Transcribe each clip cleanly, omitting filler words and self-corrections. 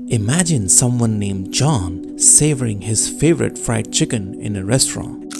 Imagine someone named John savoring his favorite fried chicken in a restaurant.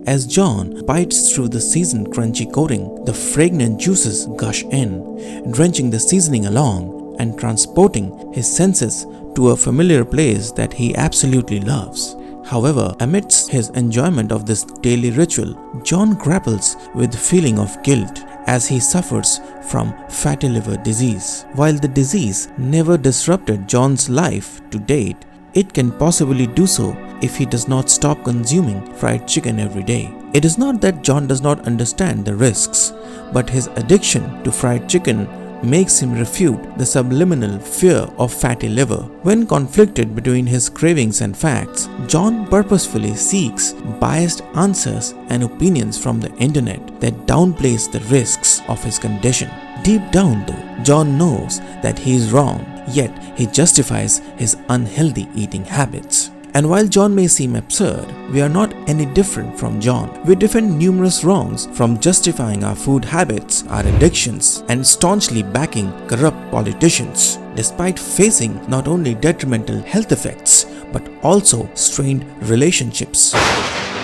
As John bites through the seasoned crunchy coating, the fragrant juices gush in, drenching the seasoning along and transporting his senses to a familiar place that he absolutely loves. However, amidst his enjoyment of this daily ritual, John grapples with the feeling of guilt as he suffers from fatty liver disease. While the disease never disrupted John's life to date, it can possibly do so if he does not stop consuming fried chicken every day. It is not that John does not understand the risks, but his addiction to fried chicken makes him refute the subliminal fear of fatty liver. When conflicted between his cravings and facts, John purposefully seeks biased answers and opinions from the internet that downplays the risks of his condition. Deep down though, John knows that he is wrong, yet he justifies his unhealthy eating habits. And while John may seem absurd, we are not any different from John. We defend numerous wrongs, from justifying our food habits, our addictions, and staunchly backing corrupt politicians, despite facing not only detrimental health effects, but also strained relationships,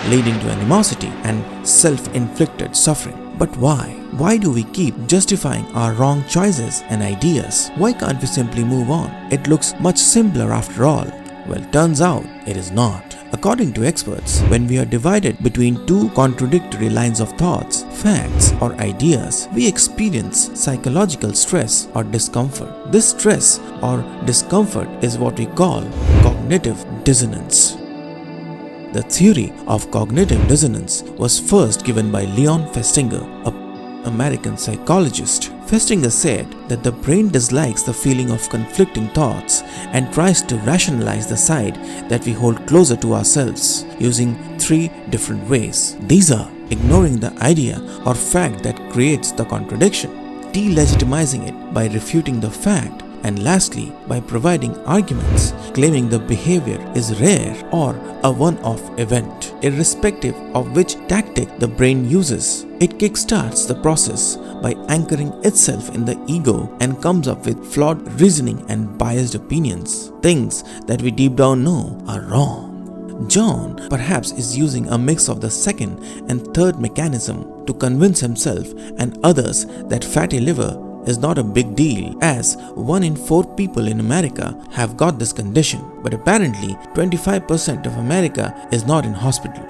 leading to animosity and self-inflicted suffering. But why? Why do we keep justifying our wrong choices and ideas? Why can't we simply move on? It looks much simpler after all. Well, turns out it is not. According to experts, when we are divided between two contradictory lines of thoughts, facts, or ideas, we experience psychological stress or discomfort. This stress or discomfort is what we call cognitive dissonance. The theory of cognitive dissonance was first given by Leon Festinger, an American psychologist. Festinger said that the brain dislikes the feeling of conflicting thoughts and tries to rationalize the side that we hold closer to ourselves using three different ways. These are ignoring the idea or fact that creates the contradiction, delegitimizing it by refuting the fact, and lastly, by providing arguments claiming the behavior is rare or a one-off event. Irrespective of which tactic the brain uses, it kickstarts the process by anchoring itself in the ego and comes up with flawed reasoning and biased opinions, things that we deep down know are wrong. John perhaps is using a mix of the second and third mechanism to convince himself and others that fatty liver is not a big deal, as 1 in 4 people in America have got this condition, but apparently 25% of America is not in hospital.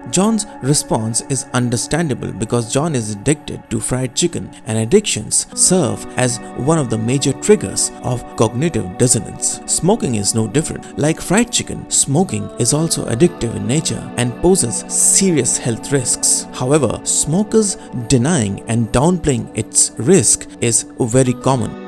John's response is understandable because John is addicted to fried chicken, and addictions serve as one of the major triggers of cognitive dissonance. Smoking is no different. Like fried chicken, smoking is also addictive in nature and poses serious health risks. However, smokers denying and downplaying its risk is very common.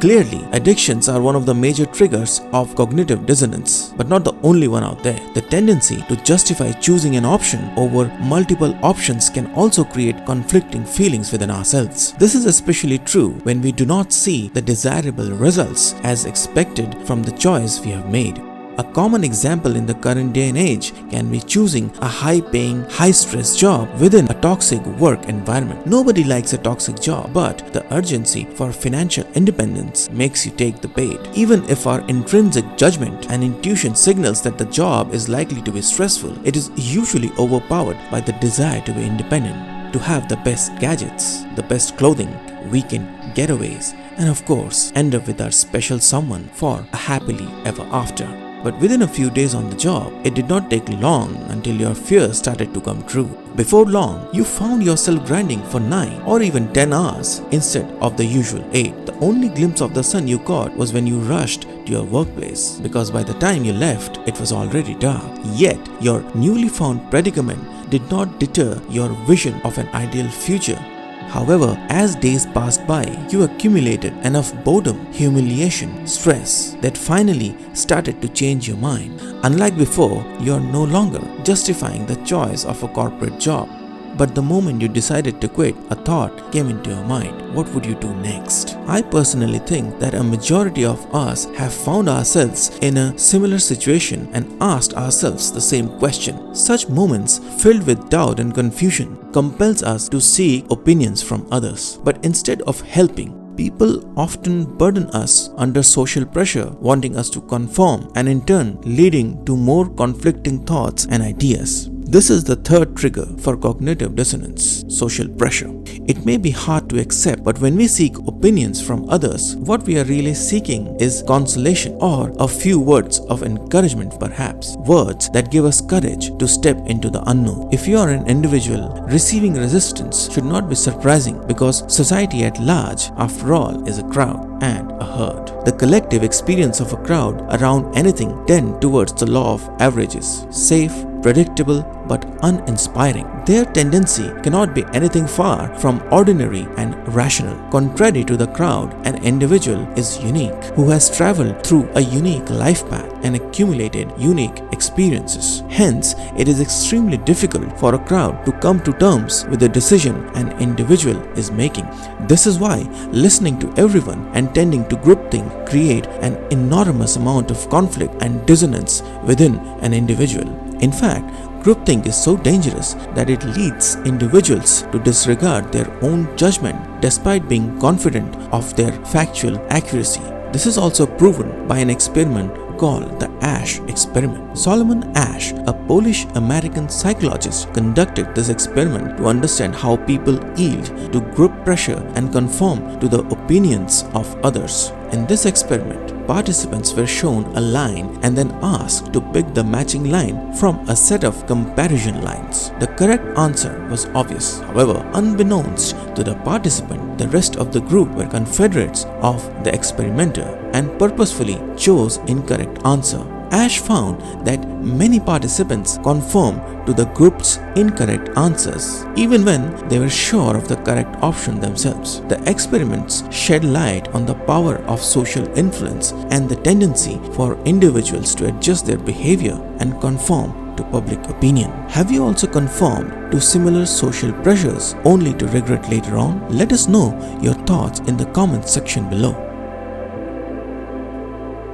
Clearly, addictions are one of the major triggers of cognitive dissonance, but not the only one out there. The tendency to justify choosing an option over multiple options can also create conflicting feelings within ourselves. This is especially true when we do not see the desirable results as expected from the choice we have made. A common example in the current day and age can be choosing a high-paying, high-stress job within a toxic work environment. Nobody likes a toxic job, but the urgency for financial independence makes you take the bait. Even if our intrinsic judgment and intuition signals that the job is likely to be stressful, it is usually overpowered by the desire to be independent, to have the best gadgets, the best clothing, weekend getaways, and of course, end up with our special someone for a happily ever after. But within a few days on the job, it did not take long until your fears started to come true. Before long, you found yourself grinding for 9 or even 10 hours instead of the usual 8. The only glimpse of the sun you caught was when you rushed to your workplace, because by the time you left, it was already dark. Yet, your newly found predicament did not deter your vision of an ideal future. However, as days passed by, you accumulated enough boredom, humiliation, stress that finally started to change your mind. Unlike before, you are no longer justifying the choice of a corporate job. But the moment you decided to quit, a thought came into your mind. What would you do next? I personally think that a majority of us have found ourselves in a similar situation and asked ourselves the same question. Such moments, filled with doubt and confusion, compels us to seek opinions from others. But instead of helping, People often burden us under social pressure, wanting us to conform and in turn leading to more conflicting thoughts and ideas. This is the third trigger for cognitive dissonance: social pressure. It may be hard to accept, but when we seek opinions from others, what we are really seeking is consolation or a few words of encouragement, perhaps words that give us courage to step into the unknown. If you are an individual, receiving resistance should not be surprising, because society at large, after all, is a crowd and a herd. The collective experience of a crowd around anything tends towards the law of averages: safe, predictable, but uninspiring. Their tendency cannot be anything far from ordinary and rational. Contrary to the crowd, an individual is unique, who has traveled through a unique life path and accumulated unique experiences. Hence, it is extremely difficult for a crowd to come to terms with the decision an individual is making. This is why listening to everyone and tending to groupthink create an enormous amount of conflict and dissonance within an individual. In fact, groupthink is so dangerous that it leads individuals to disregard their own judgment despite being confident of their factual accuracy. This is also proven by an experiment called the Asch experiment. Solomon Asch, a Polish-American psychologist, conducted this experiment to understand how people yield to group pressure and conform to the opinions of others. In this experiment, participants were shown a line and then asked to pick the matching line from a set of comparison lines. The correct answer was obvious. However, unbeknownst to the participant, the rest of the group were confederates of the experimenter and purposefully chose incorrect answer. Asch found that many participants conformed to the group's incorrect answers, even when they were sure of the correct option themselves. The experiments shed light on the power of social influence and the tendency for individuals to adjust their behavior and conform to public opinion. Have you also conformed to similar social pressures only to regret later on? Let us know your thoughts in the comments section below.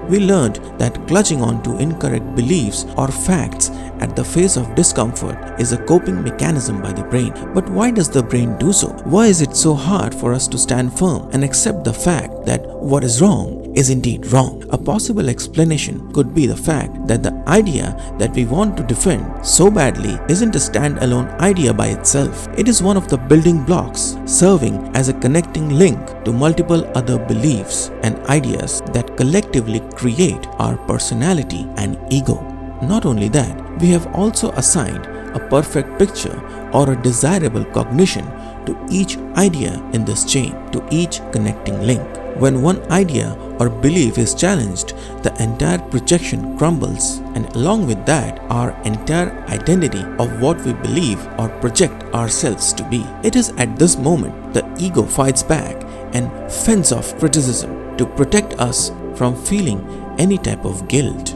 We learned that clutching on to incorrect beliefs or facts at the face of discomfort is a coping mechanism by the brain. But why does the brain do so? Why is it so hard for us to stand firm and accept the fact that what is wrong is indeed wrong? A possible explanation could be the fact that the idea that we want to defend so badly isn't a standalone idea by itself. It is one of the building blocks, serving as a connecting link to multiple other beliefs and ideas that collectively create our personality and ego. Not only that, we have also assigned a perfect picture or a desirable cognition to each idea in this chain, to each connecting link. When one idea or belief is challenged, the entire projection crumbles, and along with that, our entire identity of what we believe or project ourselves to be. It is at this moment the ego fights back and fends off criticism to protect us from feeling any type of guilt.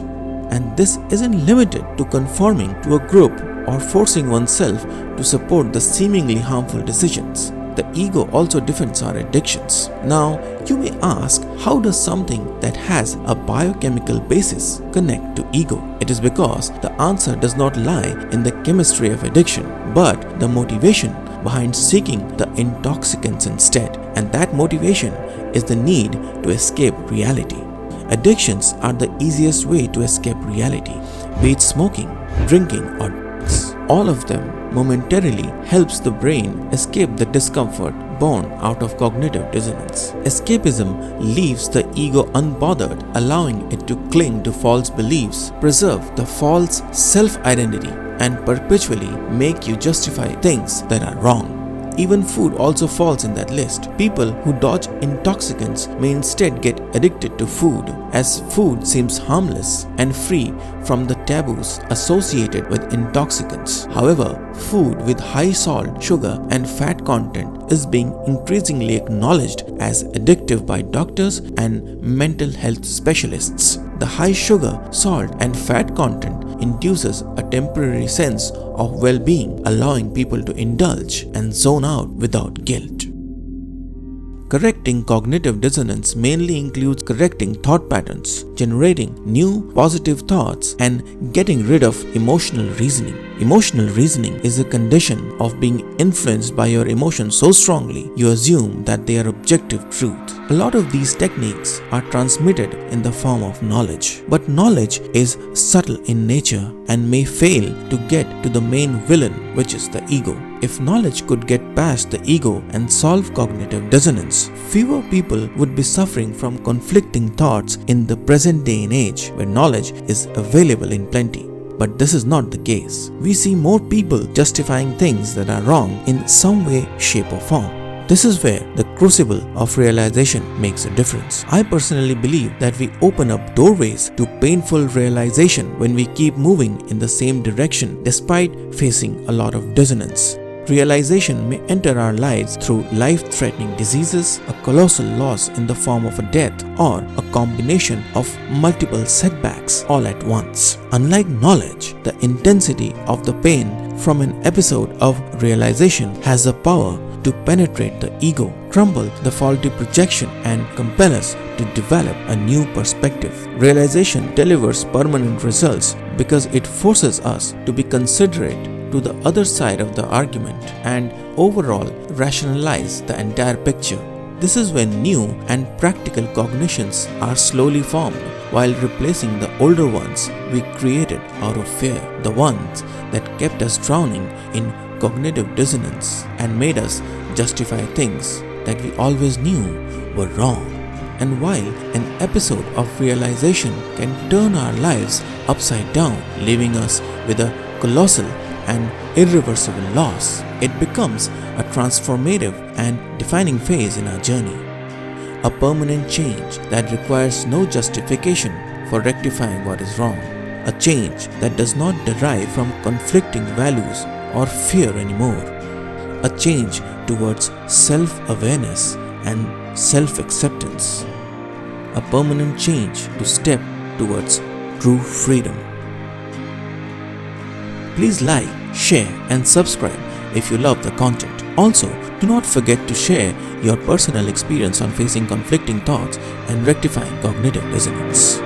And this isn't limited to conforming to a group or forcing oneself to support the seemingly harmful decisions. The ego also defends our addictions. Now, you may ask, how does something that has a biochemical basis connect to ego? It is because the answer does not lie in the chemistry of addiction, but the motivation behind seeking the intoxicants instead. And that motivation is the need to escape reality. Addictions are the easiest way to escape reality, be it smoking, drinking, or drugs. All of them momentarily helps the brain escape the discomfort born out of cognitive dissonance. Escapism leaves the ego unbothered, allowing it to cling to false beliefs, preserve the false self-identity, and perpetually make you justify things that are wrong. Even food also falls in that list. People who dodge intoxicants may instead get addicted to food, as food seems harmless and free from the taboos associated with intoxicants. However, food with high salt, sugar, and fat content is being increasingly acknowledged as addictive by doctors and mental health specialists. The high sugar, salt, and fat content induces a temporary sense of well-being, allowing people to indulge and zone out without guilt. Correcting cognitive dissonance mainly includes correcting thought patterns, generating new positive thoughts, and getting rid of emotional reasoning. Emotional reasoning is a condition of being influenced by your emotions so strongly you assume that they are objective truth. A lot of these techniques are transmitted in the form of knowledge. But knowledge is subtle in nature and may fail to get to the main villain, which is the ego. If knowledge could get past the ego and solve cognitive dissonance, fewer people would be suffering from conflicting thoughts in the present day and age where knowledge is available in plenty. But this is not the case. We see more people justifying things that are wrong in some way, shape or form. This is where the crucible of realization makes a difference. I personally believe that we open up doorways to painful realization when we keep moving in the same direction despite facing a lot of dissonance. Realization may enter our lives through life-threatening diseases, a colossal loss in the form of a death, or a combination of multiple setbacks all at once. Unlike knowledge, the intensity of the pain from an episode of realization has the power to penetrate the ego, crumble the faulty projection, and compel us to develop a new perspective. Realization delivers permanent results because it forces us to be considerate to the other side of the argument and overall rationalize the entire picture. This is when new and practical cognitions are slowly formed while replacing the older ones we created out of fear, the ones that kept us drowning in cognitive dissonance and made us justify things that we always knew were wrong. And while an episode of realization can turn our lives upside down, leaving us with a colossal and irreversible loss, it becomes a transformative and defining phase in our journey. A permanent change that requires no justification for rectifying what is wrong. A change that does not derive from conflicting values or fear anymore. A change towards self-awareness and self-acceptance. A permanent change to step towards true freedom. Please like, share and subscribe if you love the content. Also, do not forget to share your personal experience on facing conflicting thoughts and rectifying cognitive dissonance.